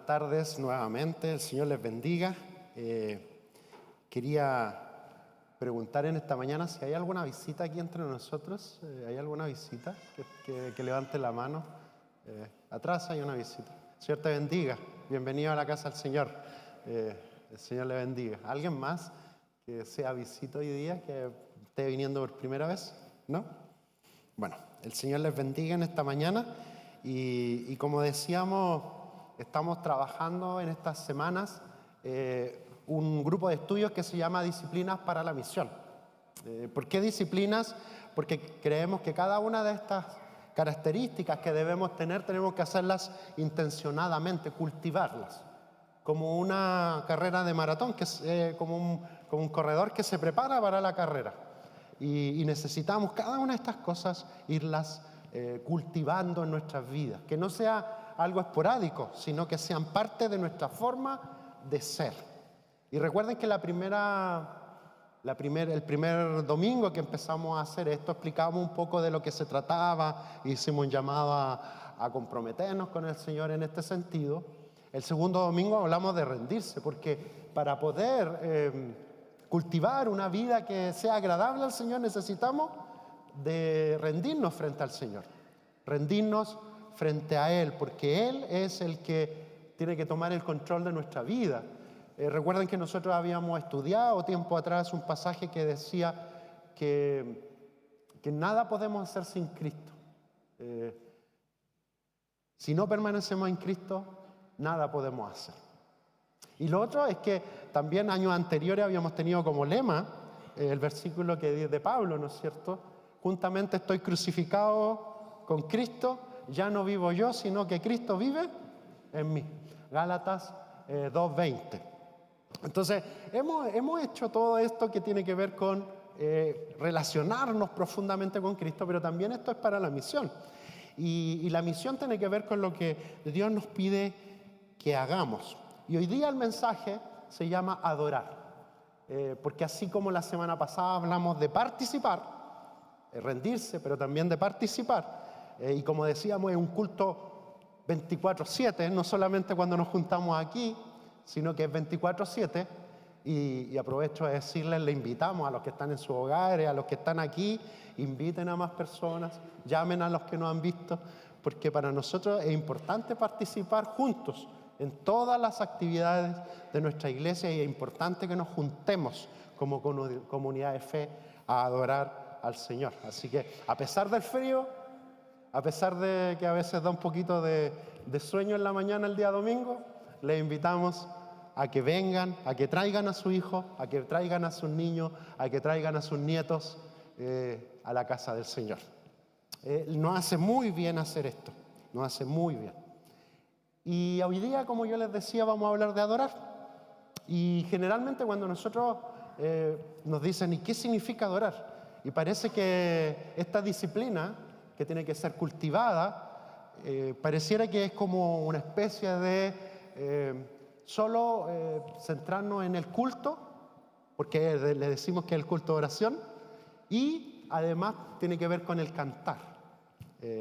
tardes nuevamente, el Señor les bendiga. Quería preguntar en esta mañana si hay alguna visita aquí entre nosotros. ¿Hay alguna visita? Que levante la mano. Atrás hay una visita. El Señor te bendiga. Bienvenido a la casa del Señor. El Señor le bendiga. ¿Alguien más que sea visita hoy día, que esté viniendo por primera vez? ¿No? Bueno, el Señor les bendiga en esta mañana. Y como decíamos, estamos trabajando en estas semanas un grupo de estudios que se llama Disciplinas para la Misión. ¿Por qué disciplinas? Porque creemos que cada una de estas características que debemos tener, tenemos que hacerlas intencionadamente, cultivarlas. Como una carrera de maratón, que es como un corredor que se prepara para la carrera. Y necesitamos cada una de estas cosas irlas cultivando en nuestras vidas. Que no sea algo esporádico, sino que sean parte de nuestra forma de ser. Y recuerden que el primer domingo que empezamos a hacer esto, explicábamos un poco de lo que se trataba, hicimos un llamado a comprometernos con el Señor en este sentido. El segundo domingo hablamos de rendirse, porque para poder cultivar una vida que sea agradable al Señor necesitamos de rendirnos frente al Señor, rendirnos frente a Él, porque Él es el que tiene que tomar el control de nuestra vida. Recuerden que nosotros habíamos estudiado tiempo atrás un pasaje que decía que nada podemos hacer sin Cristo. Si no permanecemos en Cristo, nada podemos hacer. Y lo otro es que también años anteriores habíamos tenido como lema el versículo que dice de Pablo, ¿no es cierto? Juntamente estoy crucificado con Cristo, ya no vivo yo, sino que Cristo vive en mí. Gálatas 2:20. Entonces, hemos hecho todo esto que tiene que ver con relacionarnos profundamente con Cristo, pero también esto es para la misión. Y la misión tiene que ver con lo que Dios nos pide que hagamos. Y hoy día el mensaje se llama adorar. Porque así como la semana pasada hablamos de participar, rendirse, pero también de participar. Y como decíamos, es un culto 24/7, no solamente cuando nos juntamos aquí, sino que es 24/7. Y aprovecho de decirles, le invitamos a los que están en sus hogares, a los que están aquí, inviten a más personas, llamen a los que no han visto, porque para nosotros es importante participar juntos en todas las actividades de nuestra iglesia y es importante que nos juntemos como comunidad de fe a adorar al Señor. Así que a pesar del frío, a pesar de que a veces da un poquito de sueño en la mañana el día domingo, les invitamos a que vengan, a que traigan a su hijo, a que traigan a sus niños, a que traigan a sus nietos a la casa del Señor. Nos hace muy bien hacer esto, nos hace muy bien. Y hoy día, como yo les decía, vamos a hablar de adorar. Y generalmente cuando nosotros nos dicen, ¿y qué significa adorar? Y parece que esta disciplina, que tiene que ser cultivada, pareciera que es como una especie de solo centrarnos en el culto, porque le decimos que es el culto de oración, y además tiene que ver con el cantar.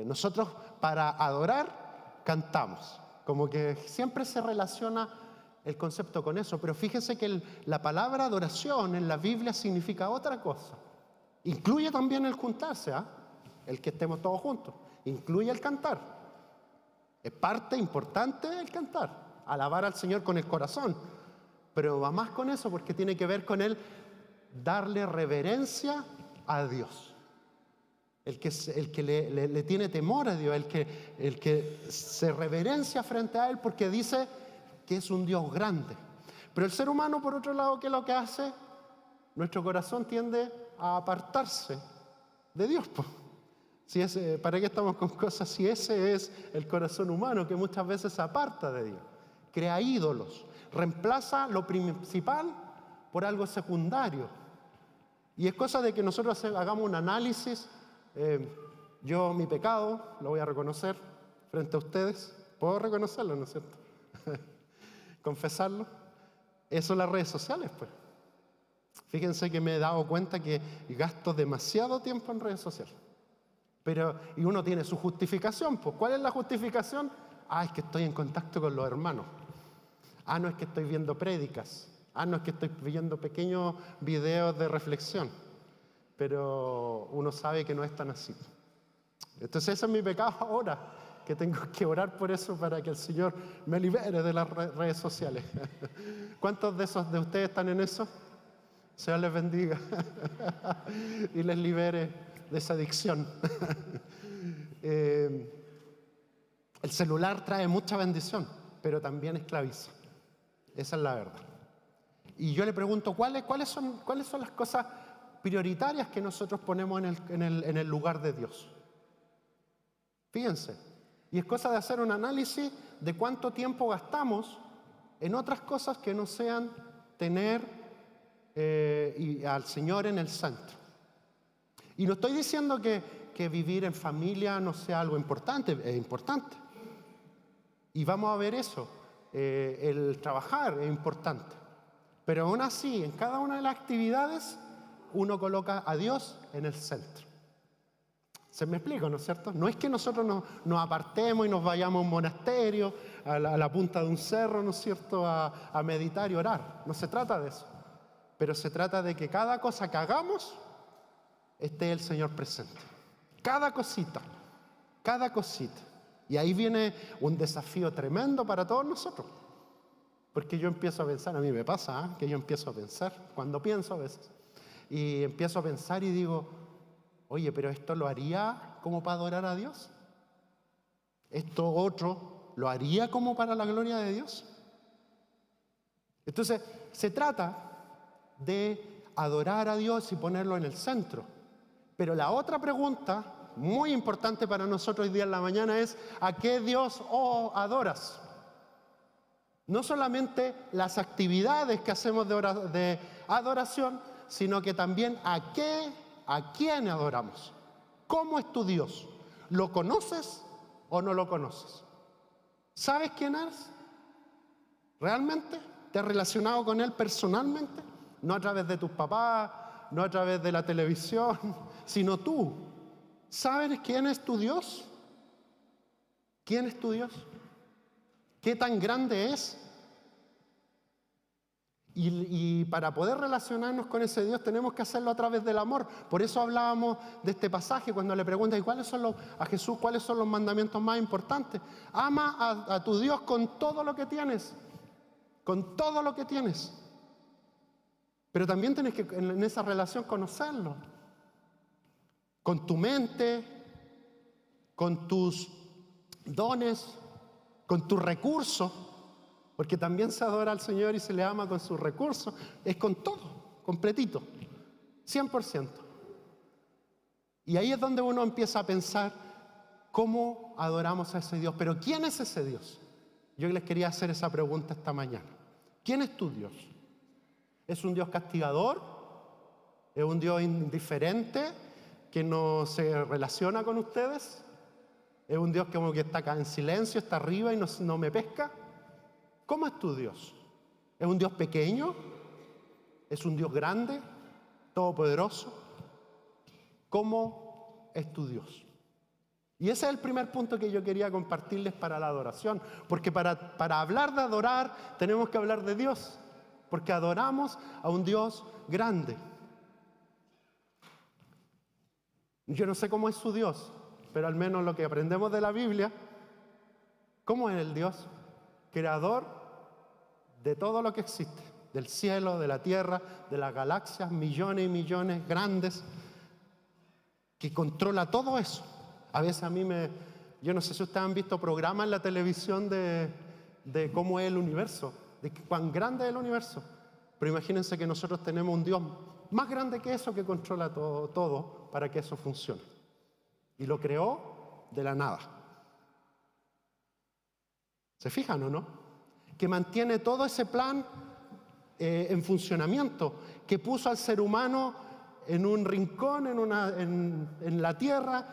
Nosotros para adorar cantamos. Como que siempre se relaciona el concepto con eso, pero fíjense que la palabra adoración en la Biblia significa otra cosa. Incluye también el juntarse, el que estemos todos juntos. Incluye el cantar. Es parte importante del cantar, alabar al Señor con el corazón. Pero va más con eso porque tiene que ver con el darle reverencia a Dios. El que le tiene temor a Dios, el que se reverencia frente a Él porque dice que es un Dios grande. Pero el ser humano, por otro lado, ¿qué es lo que hace? Nuestro corazón tiende a apartarse de Dios. ¿Para qué estamos con cosas? Si ese es el corazón humano, que muchas veces se aparta de Dios, crea ídolos, reemplaza lo principal por algo secundario. Y es cosa de que nosotros hagamos un análisis. Yo mi pecado lo voy a reconocer frente a ustedes. ¿Puedo reconocerlo, no es cierto? Confesarlo. Eso en las redes sociales, pues. Fíjense que me he dado cuenta que gasto demasiado tiempo en redes sociales. Y uno tiene su justificación, pues. ¿Cuál es la justificación? Es que estoy en contacto con los hermanos. Ah, no, es que estoy viendo prédicas. Ah, no, es que estoy viendo pequeños videos de reflexión. Pero uno sabe que no es tan así. Entonces ese es mi pecado ahora, que tengo que orar por eso para que el Señor me libere de las redes sociales. ¿Cuántos de esos de ustedes están en eso? Señor les bendiga y les libere de esa adicción. El celular trae mucha bendición, pero también esclaviza. Esa es la verdad. Y yo le pregunto, ¿cuáles son las cosas prioritarias que nosotros ponemos en el lugar de Dios? Fíjense, y es cosa de hacer un análisis de cuánto tiempo gastamos en otras cosas que no sean tener al Señor en el centro. Y no estoy diciendo que vivir en familia no sea algo importante, es importante. Y vamos a ver eso, el trabajar es importante. Pero aún así, en cada una de las actividades, uno coloca a Dios en el centro. ¿Se me explica, no es cierto? No es que nosotros nos apartemos y nos vayamos a un monasterio, a la punta de un cerro, ¿no es cierto?, a meditar y orar. No se trata de eso. Pero se trata de que cada cosa que hagamos esté el Señor presente. Cada cosita, cada cosita. Y ahí viene un desafío tremendo para todos nosotros. Porque yo empiezo a pensar, a mí me pasa, que yo empiezo a pensar, cuando pienso a veces, y empiezo a pensar y digo, oye, pero esto lo haría como para adorar a Dios. Esto otro lo haría como para la gloria de Dios. Entonces, se trata de adorar a Dios y ponerlo en el centro. Pero la otra pregunta, muy importante para nosotros hoy día en la mañana, es ¿a qué Dios adoras? No solamente las actividades que hacemos de adoración, sino que también ¿a quién adoramos? ¿Cómo es tu Dios? ¿Lo conoces o no lo conoces? ¿Sabes quién eres? ¿Realmente? ¿Te has relacionado con Él personalmente? No a través de tus papás, no a través de la televisión, sino tú. ¿Sabes quién es tu Dios? ¿Quién es tu Dios? ¿Qué tan grande es? Y para poder relacionarnos con ese Dios tenemos que hacerlo a través del amor. Por eso hablábamos de este pasaje cuando le preguntan a Jesús cuáles son los mandamientos más importantes. Ama a tu Dios con todo lo que tienes. Con todo lo que tienes. Pero también tienes que en esa relación conocerlo. Con tu mente, con tus dones, con tus recursos. Porque también se adora al Señor y se le ama con sus recursos. Es con todo, completito, 100%. Y ahí es donde uno empieza a pensar cómo adoramos a ese Dios. Pero ¿quién es ese Dios? Yo les quería hacer esa pregunta esta mañana. ¿Quién es tu Dios? ¿Es un Dios castigador? ¿Es un Dios indiferente que no se relaciona con ustedes? ¿Es un Dios como que está acá en silencio, está arriba y no me pesca? ¿Cómo es tu Dios? ¿Es un Dios pequeño? ¿Es un Dios grande? ¿Todopoderoso? ¿Cómo es tu Dios? Y ese es el primer punto que yo quería compartirles para la adoración. Porque para hablar de adorar tenemos que hablar de Dios. Porque adoramos a un Dios grande. Yo no sé cómo es su Dios, pero al menos lo que aprendemos de la Biblia, ¿cómo es el Dios? Creador de todo lo que existe, del cielo, de la tierra, de las galaxias, millones y millones grandes, que controla todo eso. A veces yo no sé si ustedes han visto programas en la televisión de cómo es el universo, de cuán grande es el universo. Pero imagínense que nosotros tenemos un Dios más grande que eso que controla todo para que eso funcione. Y lo creó de la nada. ¿Se fijan o no? Que mantiene todo ese plan en funcionamiento, que puso al ser humano en un rincón, en la tierra,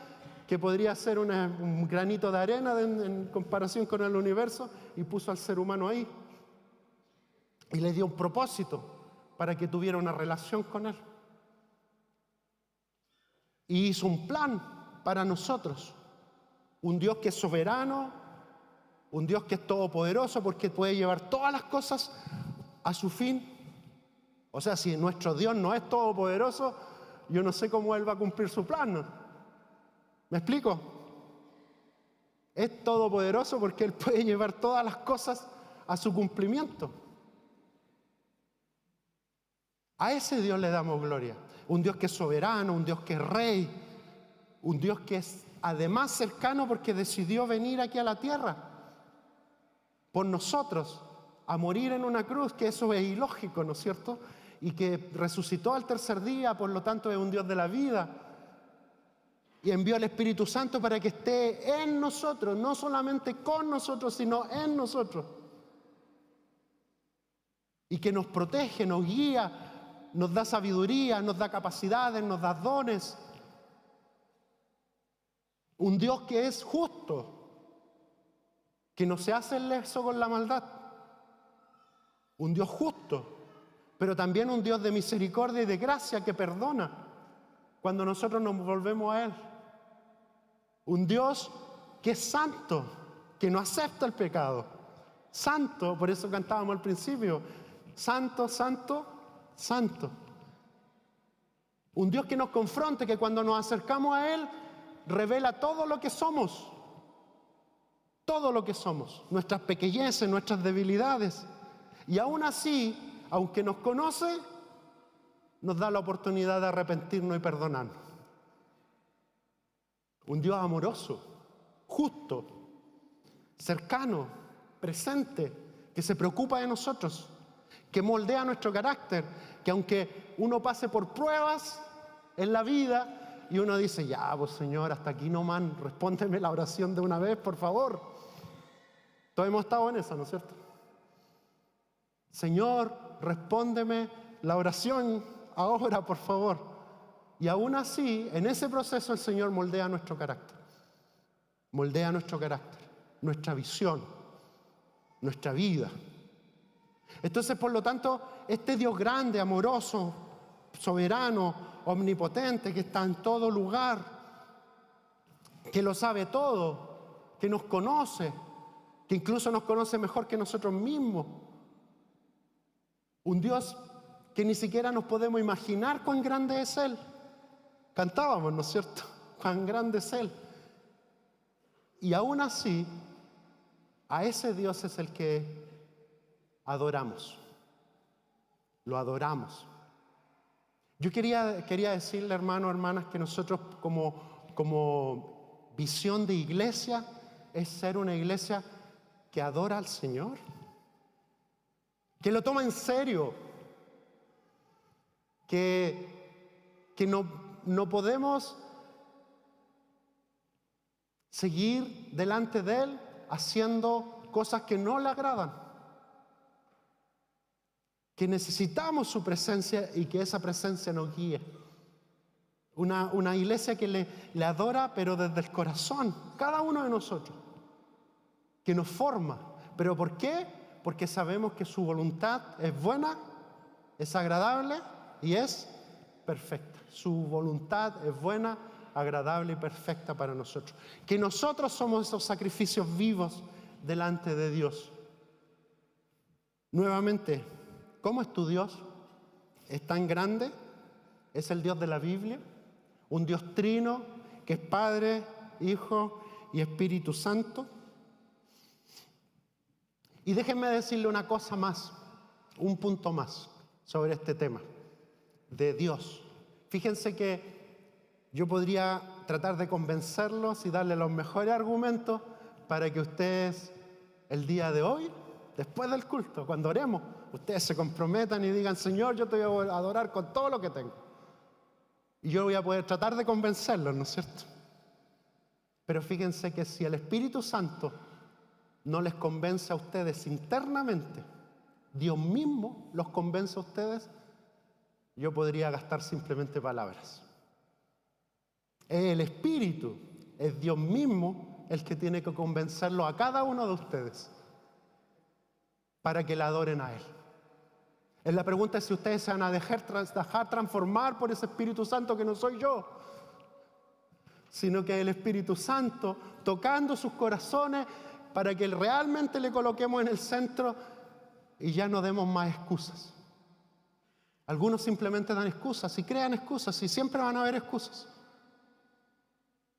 que podría ser un granito de arena en comparación con el universo, y puso al ser humano ahí. Y le dio un propósito para que tuviera una relación con Él. Y hizo un plan para nosotros. Un Dios que es soberano, Un Dios que es todopoderoso porque puede llevar todas las cosas a su fin. O sea, si nuestro Dios no es todopoderoso, yo no sé cómo Él va a cumplir su plan, ¿no? ¿Me explico? Es todopoderoso porque Él puede llevar todas las cosas a su cumplimiento. A ese Dios le damos gloria. Un Dios que es soberano, un Dios que es rey, un Dios que es además cercano porque decidió venir aquí a la tierra por nosotros, a morir en una cruz, que eso es ilógico, ¿no es cierto? Y que resucitó al tercer día, por lo tanto es un Dios de la vida. Y envió al Espíritu Santo para que esté en nosotros, no solamente con nosotros, sino en nosotros. Y que nos protege, nos guía, nos da sabiduría, nos da capacidades, nos da dones. Un Dios que es justo, que no se hace el leso con la maldad. Un Dios justo, pero también un Dios de misericordia y de gracia que perdona cuando nosotros nos volvemos a Él. Un Dios que es santo, que no acepta el pecado. Santo, por eso cantábamos al principio, santo, santo, santo. Un Dios que nos confronta, que cuando nos acercamos a Él, revela todo lo que somos. Todo lo que somos, nuestras pequeñeces, nuestras debilidades. Y aún así, aunque nos conoce, nos da la oportunidad de arrepentirnos y perdonarnos. Un Dios amoroso, justo, cercano, presente, que se preocupa de nosotros, que moldea nuestro carácter, que aunque uno pase por pruebas en la vida y uno dice, ya, pues Señor, hasta aquí nomás, respóndeme la oración de una vez, por favor. Todos hemos estado en eso, ¿no es cierto? Señor, respóndeme la oración ahora, por favor. Y aún así, en ese proceso el Señor moldea nuestro carácter. Moldea nuestro carácter, nuestra visión, nuestra vida. Entonces, por lo tanto, este Dios grande, amoroso, soberano, omnipotente, que está en todo lugar, que lo sabe todo, que nos conoce, que incluso nos conoce mejor que nosotros mismos. Un Dios que ni siquiera nos podemos imaginar cuán grande es Él. Cantábamos, ¿no es cierto? Cuán grande es Él. Y aún así, a ese Dios es el que adoramos. Lo adoramos. Yo quería decirle, hermanos, hermanas, que nosotros como visión de iglesia es ser una iglesia que adora al Señor, que lo toma en serio, que no podemos seguir delante de Él haciendo cosas que no le agradan, que necesitamos su presencia y que esa presencia nos guíe. Una iglesia que le adora, pero desde el corazón, cada uno de nosotros, que nos forma. ¿Pero por qué? Porque sabemos que su voluntad es buena, es agradable y es perfecta. Su voluntad es buena, agradable y perfecta para nosotros. Que nosotros somos esos sacrificios vivos delante de Dios. Nuevamente, ¿cómo es tu Dios? ¿Es tan grande? ¿Es el Dios de la Biblia? ¿Un Dios trino que es Padre, Hijo y Espíritu Santo? Y déjenme decirle una cosa más, un punto más sobre este tema de Dios. Fíjense que yo podría tratar de convencerlos y darle los mejores argumentos para que ustedes el día de hoy, después del culto, cuando oremos, ustedes se comprometan y digan, Señor, yo te voy a adorar con todo lo que tengo. Y yo voy a poder tratar de convencerlos, ¿no es cierto? Pero fíjense que si el Espíritu Santo no les convence a ustedes internamente, Dios mismo los convence a ustedes, yo podría gastar simplemente palabras. Es el Espíritu, es Dios mismo el que tiene que convencerlo a cada uno de ustedes para que le adoren a Él. La pregunta es si ustedes se van a dejar transformar por ese Espíritu Santo que no soy yo, sino que el Espíritu Santo tocando sus corazones para que realmente le coloquemos en el centro y ya no demos más excusas. Algunos simplemente dan excusas y crean excusas y siempre van a haber excusas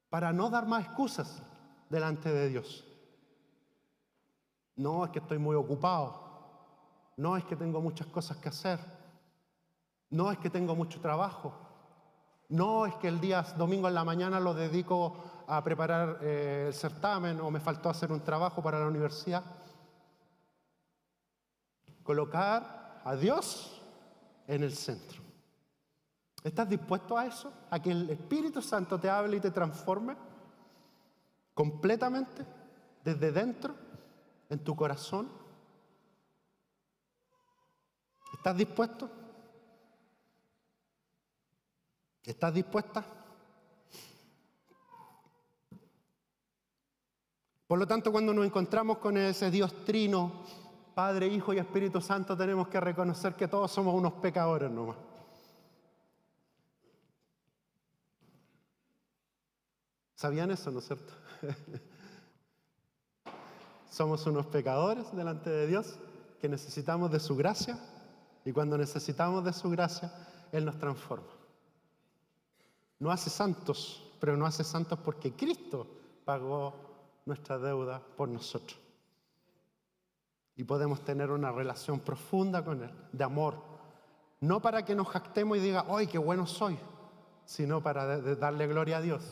para no dar más excusas delante de Dios. No, es que estoy muy ocupado. No, es que tengo muchas cosas que hacer. No, es que tengo mucho trabajo. No, es que el día domingo en la mañana lo dedico a preparar el certamen o me faltó hacer un trabajo para la universidad. Colocar a Dios en el centro. ¿Estás dispuesto a eso? ¿A que el Espíritu Santo te hable y te transforme completamente desde dentro, en tu corazón? ¿Estás dispuesto? ¿Estás dispuesta? Por lo tanto, cuando nos encontramos con ese Dios trino, Padre, Hijo y Espíritu Santo, tenemos que reconocer que todos somos unos pecadores nomás. ¿Sabían eso, no es cierto? Somos unos pecadores delante de Dios que necesitamos de su gracia, y cuando necesitamos de su gracia, Él nos transforma. No hace santos, pero no hace santos porque Cristo pagó nuestra deuda por nosotros. Y podemos tener una relación profunda con Él, de amor. No para que nos jactemos y diga, ¡ay, qué bueno soy! Sino para darle gloria a Dios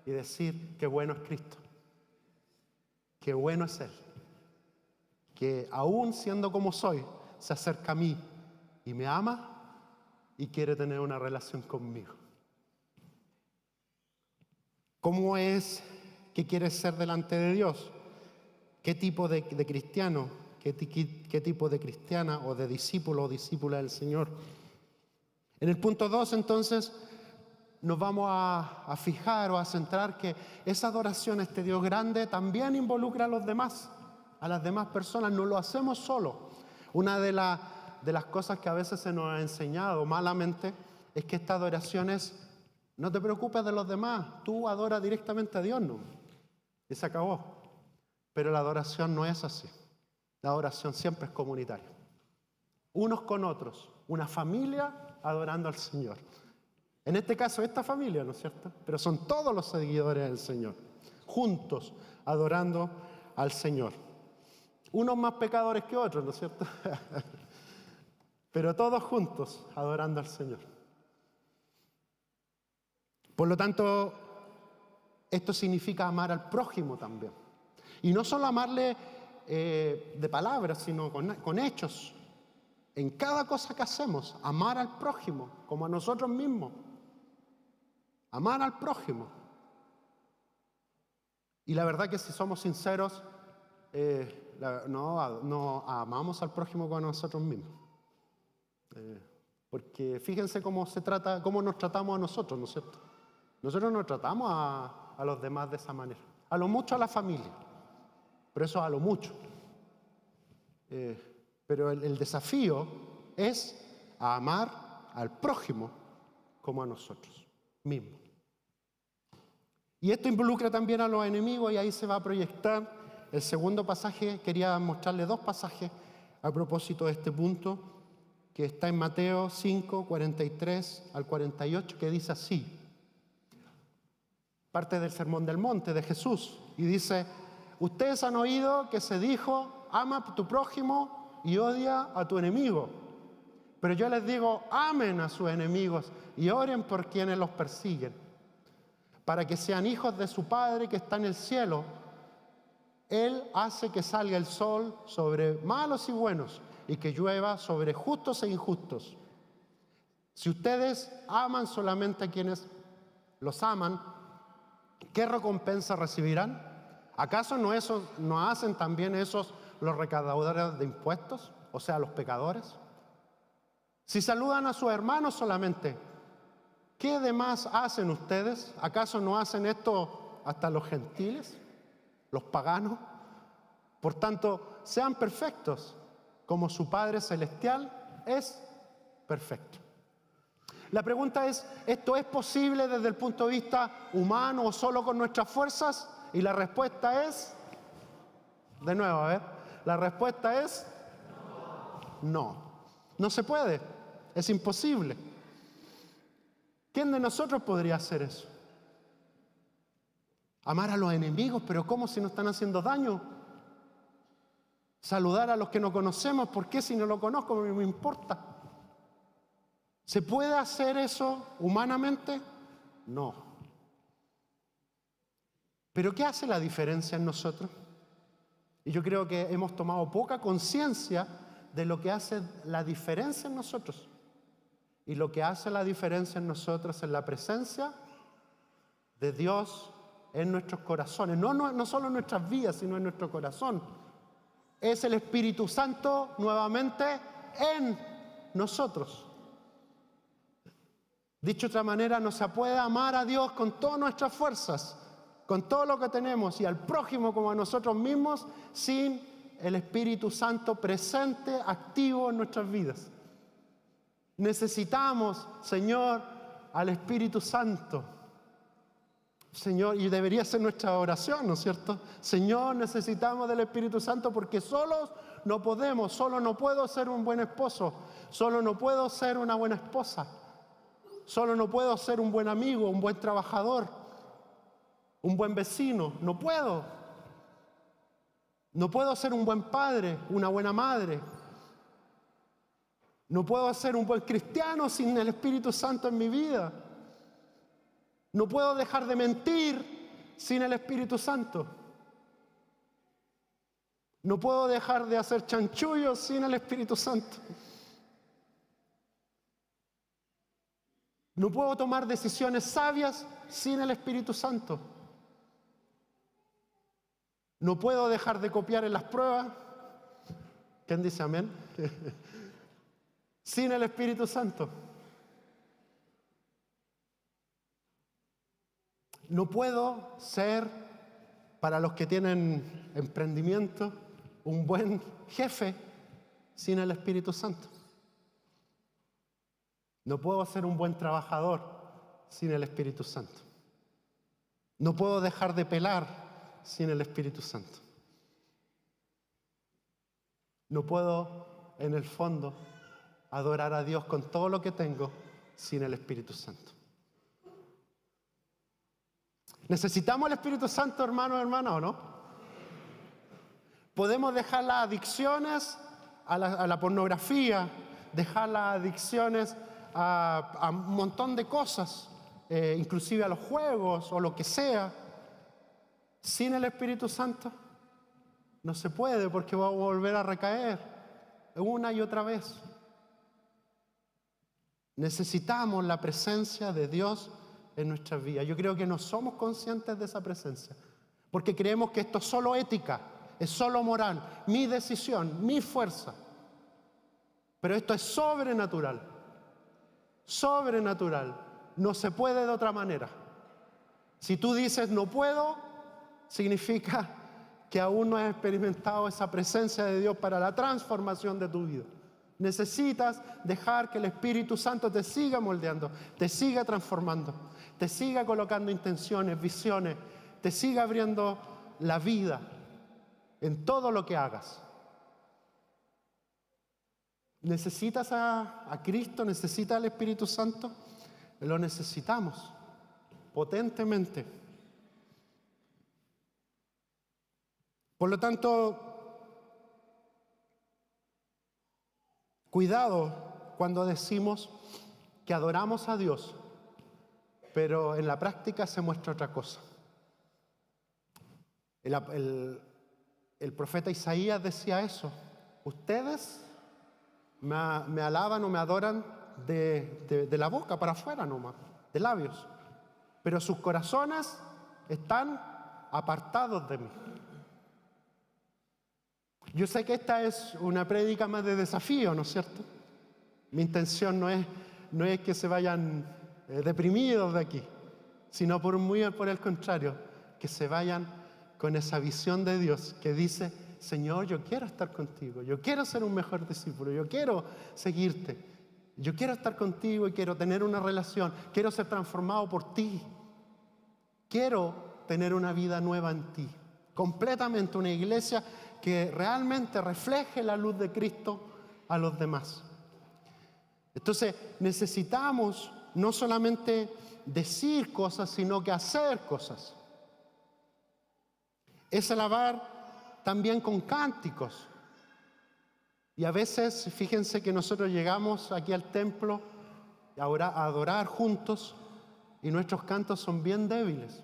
y decir, qué bueno es Cristo. Qué bueno es Él. Que aún siendo como soy, se acerca a mí y me ama y quiere tener una relación conmigo. ¿Cómo es que quieres ser delante de Dios? ¿Qué tipo de cristiano? ¿Qué tipo de cristiana o de discípulo o discípula del Señor? En el punto 2, entonces, nos vamos a fijar o a centrar que esa adoración a este Dios grande también involucra a los demás, a las demás personas. No lo hacemos solo. Una de las cosas que a veces se nos ha enseñado malamente es que esta adoración es: no te preocupes de los demás, tú adora directamente a Dios, ¿no? Y se acabó. Pero la adoración no es así. La adoración siempre es comunitaria. Unos con otros, una familia adorando al Señor. En este caso, esta familia, ¿no es cierto? Pero son todos los seguidores del Señor, juntos adorando al Señor. Unos más pecadores que otros, ¿no es cierto? Pero todos juntos adorando al Señor. Por lo tanto, esto significa amar al prójimo también. Y no solo amarle de palabras, sino con hechos. En cada cosa que hacemos, amar al prójimo como a nosotros mismos. Amar al prójimo. Y la verdad que si somos sinceros, no amamos al prójimo como a nosotros mismos. Porque fíjense cómo nos tratamos a nosotros, ¿no es cierto? Nosotros no tratamos a los demás de esa manera. A lo mucho a la familia, pero eso a lo mucho. Pero el desafío es a amar al prójimo como a nosotros mismos. Y esto involucra también a los enemigos, y ahí se va a proyectar el segundo pasaje. Quería mostrarle dos pasajes a propósito de este punto, que está en Mateo 5, 43 al 48, que dice así. Parte del Sermón del Monte de Jesús, y dice: ustedes han oído que se dijo, ama a tu prójimo y odia a tu enemigo. Pero yo les digo, amen a sus enemigos y oren por quienes los persiguen, para que sean hijos de su Padre que está en el cielo. Él hace que salga el sol sobre malos y buenos y que llueva sobre justos e injustos. Si ustedes aman solamente a quienes los aman, ¿qué recompensa recibirán? ¿Acaso no hacen también esos los recaudadores de impuestos? O sea, los pecadores. Si saludan a sus hermanos solamente, ¿qué demás hacen ustedes? ¿Acaso no hacen esto hasta los gentiles, los paganos? Por tanto, sean perfectos, como su Padre Celestial es perfecto. La pregunta es, ¿esto es posible desde el punto de vista humano o solo con nuestras fuerzas? Y la respuesta es De nuevo, a ver. La respuesta es no. No se puede. Es imposible. ¿Quién de nosotros podría hacer eso? Amar a los enemigos, pero ¿cómo si nos están haciendo daño? Saludar a los que no conocemos, ¿por qué si no lo conozco no me importa? ¿Se puede hacer eso humanamente? No. ¿Pero qué hace la diferencia en nosotros? Y yo creo que hemos tomado poca conciencia de lo que hace la diferencia en nosotros. Y lo que hace la diferencia en nosotros es la presencia de Dios en nuestros corazones. No solo en nuestras vidas, sino en nuestro corazón. Es el Espíritu Santo nuevamente en nosotros. Dicho de otra manera, no se puede amar a Dios con todas nuestras fuerzas, con todo lo que tenemos y al prójimo como a nosotros mismos, sin el Espíritu Santo presente, activo en nuestras vidas. Necesitamos, Señor, al Espíritu Santo. Señor, y debería ser nuestra oración, ¿no es cierto? Señor, necesitamos del Espíritu Santo porque solos no podemos, solo no puedo ser un buen esposo, solo no puedo ser una buena esposa, solo no puedo ser un buen amigo, un buen trabajador, un buen vecino, no puedo. No puedo ser un buen padre, una buena madre. No puedo ser un buen cristiano sin el Espíritu Santo en mi vida. No puedo dejar de mentir sin el Espíritu Santo. No puedo dejar de hacer chanchullos sin el Espíritu Santo. No puedo tomar decisiones sabias sin el Espíritu Santo. No puedo dejar de copiar en las pruebas. ¿Quién dice amén? Sin el Espíritu Santo. No puedo ser, para los que tienen emprendimiento, un buen jefe sin el Espíritu Santo. No puedo ser un buen trabajador sin el Espíritu Santo. No puedo dejar de pelar sin el Espíritu Santo. No puedo, en el fondo, adorar a Dios con todo lo que tengo sin el Espíritu Santo. ¿Necesitamos el Espíritu Santo, hermanos y hermanas, o no? Podemos dejar las adicciones a la pornografía, dejar las adicciones a un montón de cosas, inclusive a los juegos o lo que sea, sin el Espíritu Santo. No se puede porque va a volver a recaer una y otra vez. Necesitamos la presencia de Dios en nuestras vidas. Yo creo que no somos conscientes de esa presencia, porque creemos que esto es solo ética, es solo moral, mi decisión, mi fuerza. Pero esto es sobrenatural. Sobrenatural. No se puede de otra manera. Si tú dices no puedo, significa que aún no has experimentado esa presencia de Dios para la transformación de tu vida. Necesitas dejar que el Espíritu Santo te siga moldeando, te siga transformando, te siga colocando intenciones, visiones, te siga abriendo la vida en todo lo que hagas. ¿Necesitas a Cristo? ¿Necesitas al Espíritu Santo? Lo necesitamos potentemente. Por lo tanto, cuidado cuando decimos que adoramos a Dios, pero en la práctica se muestra otra cosa. El profeta Isaías decía eso. Ustedes me alaban o me adoran de la boca para afuera nomás, de labios, pero sus corazones están apartados de mí. Yo sé que esta es una prédica más de desafío, ¿no es cierto? Mi intención no es que se vayan deprimidos de aquí, sino por el contrario, que se vayan con esa visión de Dios que dice: Señor, yo quiero estar contigo, yo quiero ser un mejor discípulo, yo quiero seguirte, yo quiero estar contigo y quiero tener una relación, quiero ser transformado por ti, quiero tener una vida nueva en ti, completamente una iglesia que realmente refleje la luz de Cristo a los demás. Entonces necesitamos no solamente decir cosas, sino que hacer cosas. Es alabar también con cánticos. Y a veces, fíjense que nosotros llegamos aquí al templo ahora a adorar juntos y nuestros cantos son bien débiles.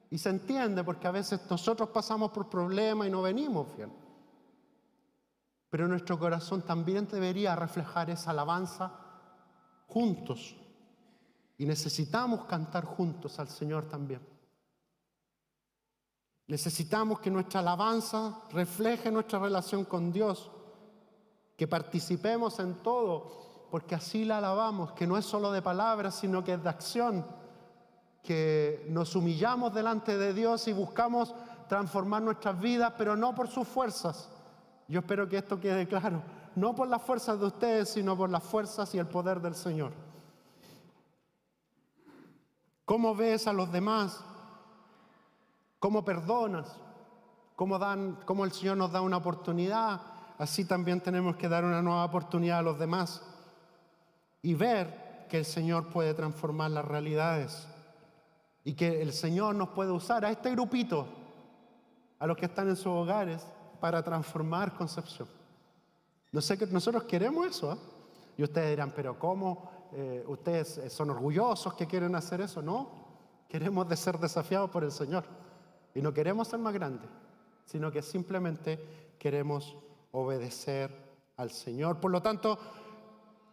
Y se entiende porque a veces nosotros pasamos por problemas y no venimos bien. Pero nuestro corazón también debería reflejar esa alabanza juntos. Y necesitamos cantar juntos al Señor también. Necesitamos que nuestra alabanza refleje nuestra relación con Dios, que participemos en todo, porque así la alabamos, que no es solo de palabras, sino que es de acción, que nos humillamos delante de Dios y buscamos transformar nuestras vidas, pero no por sus fuerzas. Yo espero que esto quede claro, no por las fuerzas de ustedes, sino por las fuerzas y el poder del Señor. ¿Cómo ves a los demás? ¿Cómo perdonas? ¿Cómo el Señor nos da una oportunidad? Así también tenemos que dar una nueva oportunidad a los demás y ver que el Señor puede transformar las realidades y que el Señor nos puede usar a este grupito, a los que están en sus hogares, para transformar Concepción. No sé, que nosotros queremos eso, ¿eh? Y ustedes dirán, pero ¿cómo? ¿Ustedes son orgullosos que quieren hacer eso? No, queremos ser desafiados por el Señor y no queremos ser más grandes, sino que simplemente queremos obedecer al Señor. Por lo tanto,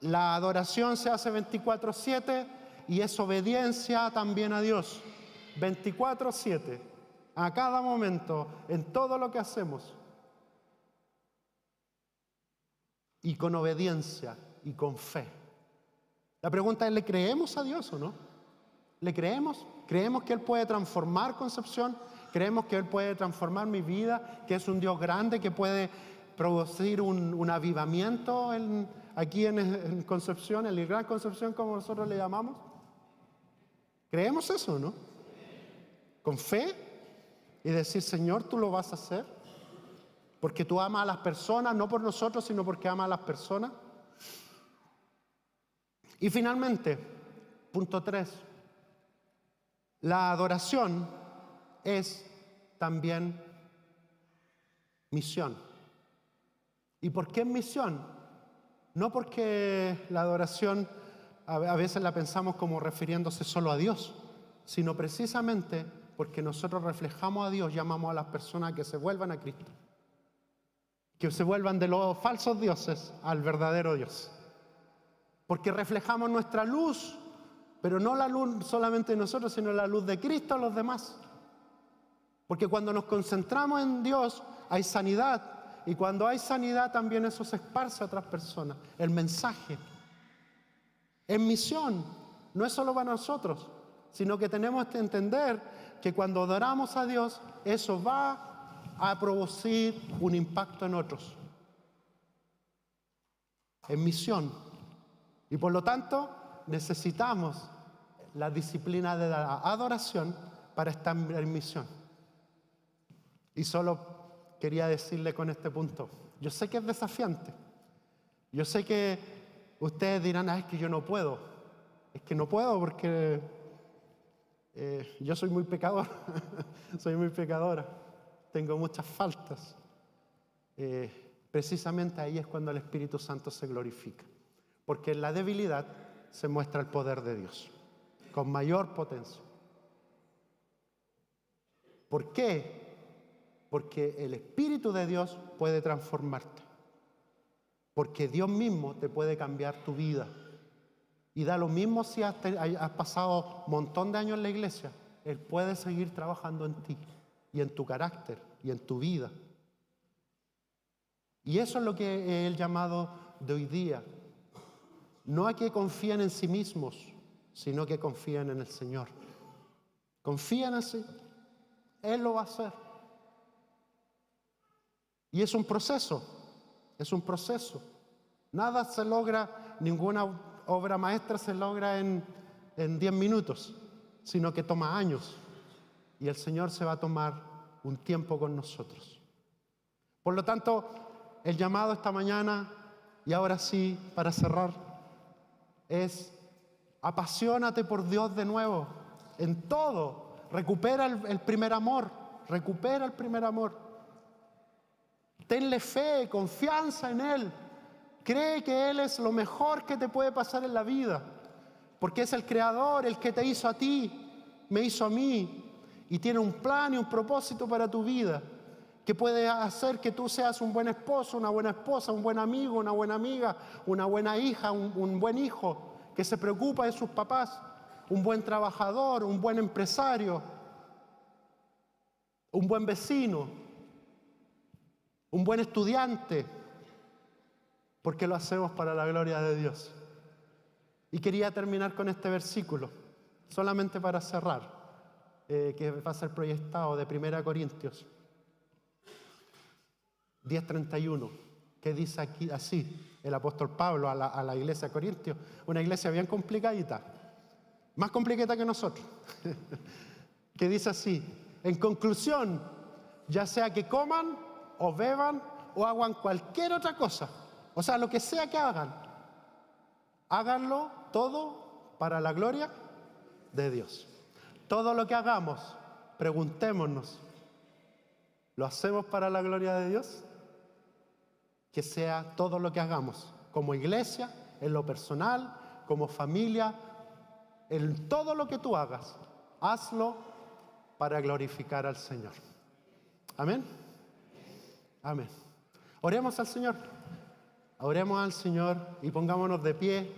la adoración se hace 24/7 y es obediencia también a Dios. 24/7, a cada momento, en todo lo que hacemos. Y con obediencia y con fe. La pregunta es, ¿le creemos a Dios o no? ¿Le creemos? ¿Creemos que Él puede transformar Concepción? ¿Creemos que Él puede transformar mi vida? ¿Que es un Dios grande que puede producir un avivamiento aquí en Concepción, en la Gran Concepción, como nosotros le llamamos? ¿Creemos eso, no? Con fe y decir, Señor, tú lo vas a hacer, porque tú amas a las personas, no por nosotros, sino porque amas a las personas. Y finalmente, punto 3, la adoración es también misión. ¿Y por qué misión? No porque la adoración a veces la pensamos como refiriéndose solo a Dios, sino precisamente porque nosotros reflejamos a Dios, llamamos a las personas a que se vuelvan a Cristo, que se vuelvan de los falsos dioses al verdadero Dios. Porque reflejamos nuestra luz, pero no la luz solamente de nosotros, sino la luz de Cristo a los demás. Porque cuando nos concentramos en Dios hay sanidad, y cuando hay sanidad también eso se esparce a otras personas. El mensaje es misión, no es solo para nosotros, sino que tenemos que entender que cuando adoramos a Dios, eso va a producir un impacto en otros. Es misión. Y por lo tanto, necesitamos la disciplina de la adoración para estar en misión. Y solo quería decirle con este punto, yo sé que es desafiante. Yo sé que ustedes dirán, es que yo no puedo. Es que no puedo porque yo soy muy pecador, soy muy pecadora, tengo muchas faltas. Precisamente ahí es cuando el Espíritu Santo se glorifica. Porque en la debilidad se muestra el poder de Dios, con mayor potencia. ¿Por qué? Porque el Espíritu de Dios puede transformarte. Porque Dios mismo te puede cambiar tu vida. Y da lo mismo si has pasado un montón de años en la iglesia. Él puede seguir trabajando en ti, y en tu carácter, y en tu vida. Y eso es lo que es el llamado de hoy día. No a que confíen en sí mismos, sino que confíen en el Señor. Confíen así. Él lo va a hacer. Y es un proceso. Es un proceso. Nada se logra, ninguna obra maestra se logra en 10 minutos, sino que toma años. Y el Señor se va a tomar un tiempo con nosotros. Por lo tanto, el llamado esta mañana, y ahora sí, para cerrar, es apasionate por Dios de nuevo, en todo. Recupera el primer amor, recupera el primer amor. Tenle fe, confianza en Él. Cree que Él es lo mejor que te puede pasar en la vida, porque es el Creador, el que te hizo a ti, me hizo a mí, y tiene un plan y un propósito para tu vida, que puede hacer que tú seas un buen esposo, una buena esposa, un buen amigo, una buena amiga, una buena hija, un buen hijo, que se preocupa de sus papás, un buen trabajador, un buen empresario, un buen vecino, un buen estudiante, porque lo hacemos para la gloria de Dios. Y quería terminar con este versículo, solamente para cerrar, que va a ser proyectado de 1 Corintios 10:31, que dice aquí así, el apóstol Pablo a la iglesia de Corintios, una iglesia bien complicadita, más complicada que nosotros, que dice así: en conclusión, ya sea que coman o beban o hagan cualquier otra cosa, o sea, lo que sea que hagan, háganlo todo para la gloria de Dios. Todo lo que hagamos, preguntémonos, ¿lo hacemos para la gloria de Dios? Que sea todo lo que hagamos, como iglesia, en lo personal, como familia, en todo lo que tú hagas, hazlo para glorificar al Señor. Amén. Amén. Oremos al Señor. Oremos al Señor y pongámonos de pie,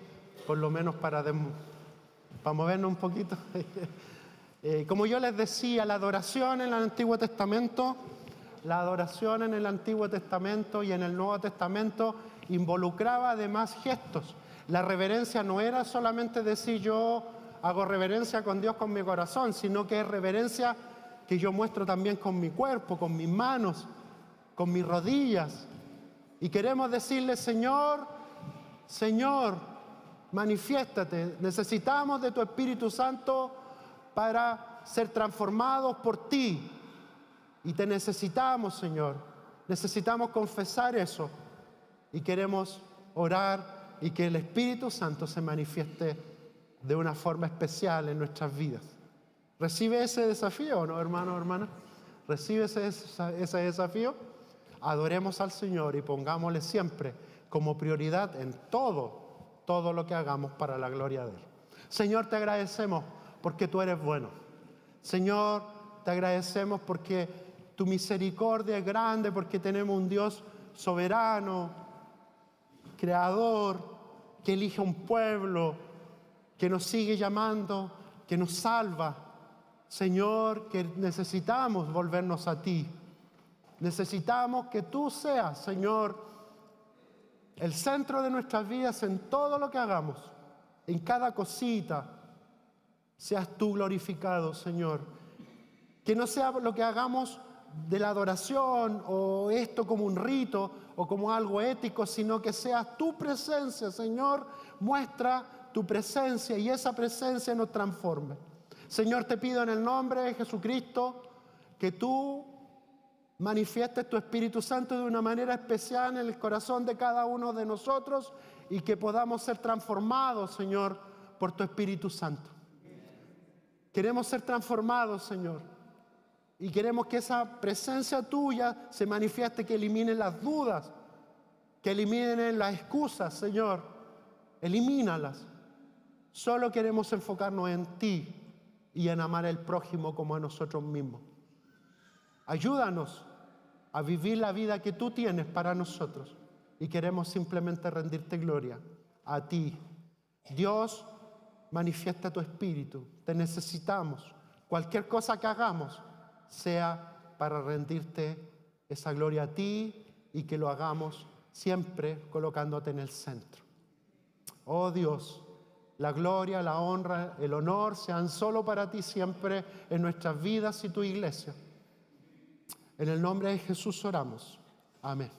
por lo menos para movernos un poquito. Como yo les decía, la adoración en el Antiguo Testamento y en el Nuevo Testamento involucraba además gestos. La reverencia no era solamente decir yo hago reverencia con Dios con mi corazón, sino que es reverencia que yo muestro también con mi cuerpo, con mis manos, con mis rodillas. Y queremos decirle: Señor, Señor, manifiéstate. Necesitamos de tu Espíritu Santo para ser transformados por ti. Y te necesitamos, Señor. Necesitamos confesar eso. Y queremos orar y que el Espíritu Santo se manifieste de una forma especial en nuestras vidas. ¿Recibe ese desafío o no, hermano o hermana? ¿Recibe ese desafío? Adoremos al Señor y pongámosle siempre como prioridad en todo lo que hagamos para la gloria de Él. Señor, te agradecemos porque tú eres bueno. Señor, te agradecemos porque tu misericordia es grande, porque tenemos un Dios soberano, creador, que elige un pueblo, que nos sigue llamando, que nos salva. Señor, que necesitamos volvernos a ti. Necesitamos que tú seas, Señor, el centro de nuestras vidas en todo lo que hagamos, en cada cosita. Seas tú glorificado, Señor. Que no sea lo que hagamos de la adoración o esto como un rito o como algo ético, sino que sea tu presencia, Señor. Muestra tu presencia y esa presencia nos transforme. Señor, te pido en el nombre de Jesucristo que tú manifiestes tu Espíritu Santo de una manera especial en el corazón de cada uno de nosotros y que podamos ser transformados, Señor, por tu Espíritu Santo. Queremos ser transformados, Señor, y queremos que esa presencia tuya se manifieste, que elimine las dudas, que elimine las excusas, Señor. Elimínalas. Solo queremos enfocarnos en ti y en amar al prójimo como a nosotros mismos. Ayúdanos a vivir la vida que tú tienes para nosotros y queremos simplemente rendirte gloria a ti. Dios, manifiesta tu Espíritu. Te necesitamos. Cualquier cosa que hagamos sea para rendirte esa gloria a ti y que lo hagamos siempre colocándote en el centro. Oh Dios, la gloria, la honra, el honor sean solo para ti siempre en nuestras vidas y tu iglesia. En el nombre de Jesús oramos. Amén.